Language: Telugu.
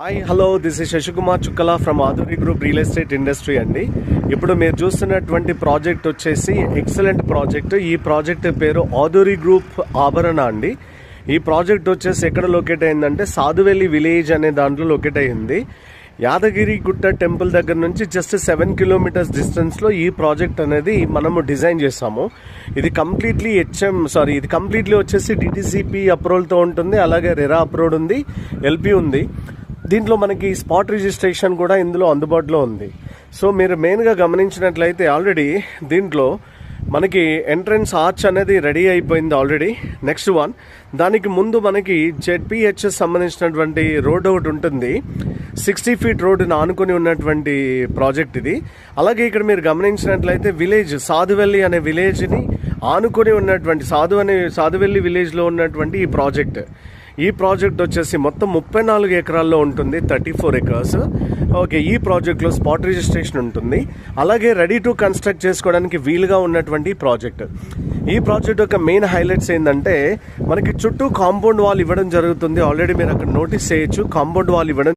Hi hello this is Shashikumar Chukkala from Adhuri group real estate industry అండి. ఇప్పుడు మీరు చూస్తున్నటువంటి ప్రాజెక్ట్ వచ్చేసి ఎక్సలెంట్ ప్రాజెక్ట్. ఈ ప్రాజెక్ట్ పేరు ఆధురి గ్రూప్ ఆభరణ అండి. ఈ ప్రాజెక్ట్ వచ్చేసి ఎక్కడ లొకేట్ అయిందంటే సాధువెల్లి విలేజ్ అనే దాంట్లో లొకేట్ అయ్యింది. యాదగిరి గుట్ట టెంపుల్ దగ్గర నుంచి జస్ట్ 7 కిలోమీటర్స్ డిస్టెన్స్లో ఈ ప్రాజెక్ట్ అనేది మనము డిజైన్ చేసాము. ఇది కంప్లీట్లీ వచ్చేసి డిటిసిపి అప్రూవల్తో ఉంటుంది. అలాగే రెరా అప్రూవ్డ్ ఉంది, ఎల్పి ఉంది. దీంట్లో మనకి స్పాట్ రిజిస్ట్రేషన్ కూడా ఇందులో అందుబాటులో ఉంది. సో మీరు మెయిన్గా గమనించినట్లయితే ఆల్రెడీ దీంట్లో మనకి ఎంట్రన్స్ ఆర్చ్ అనేది రెడీ అయిపోయింది ఆల్రెడీ. నెక్స్ట్ వన్, దానికి ముందు మనకి జెడ్పిహెచ్ఎస్ సంబంధించినటువంటి రోడ్ ఒకటి ఉంటుంది. 60 ఫీట్ రోడ్డును ఆనుకొని ఉన్నటువంటి ప్రాజెక్ట్ ఇది. అలాగే ఇక్కడ మీరు గమనించినట్లయితే విలేజ్ సాధువెల్లి అనే విలేజ్ని ఆనుకొని ఉన్నటువంటి సాధువెల్లి విలేజ్లో ఉన్నటువంటి ఈ ప్రాజెక్ట్ వచ్చేసి మొత్తం 34 ఎకరాల్లో ఉంటుంది, 34 ఎకర్స్. ఓకే, ఈ ప్రాజెక్ట్లో స్పాట్ రిజిస్ట్రేషన్ ఉంటుంది. అలాగే రెడీ టు కన్స్ట్రక్ట్ చేసుకోవడానికి వీలుగా ఉన్నటువంటి ప్రాజెక్ట్. ఈ ప్రాజెక్ట్ యొక్క మెయిన్ హైలైట్స్ ఏంటంటే మనకి చుట్టూ కాంపౌండ్ వాల్ ఇవ్వడం జరుగుతుంది. ఆల్రెడీ మీరు అక్కడ నోటీస్ చేయొచ్చు, కాంపౌండ్ వాల్ ఇవ్వడం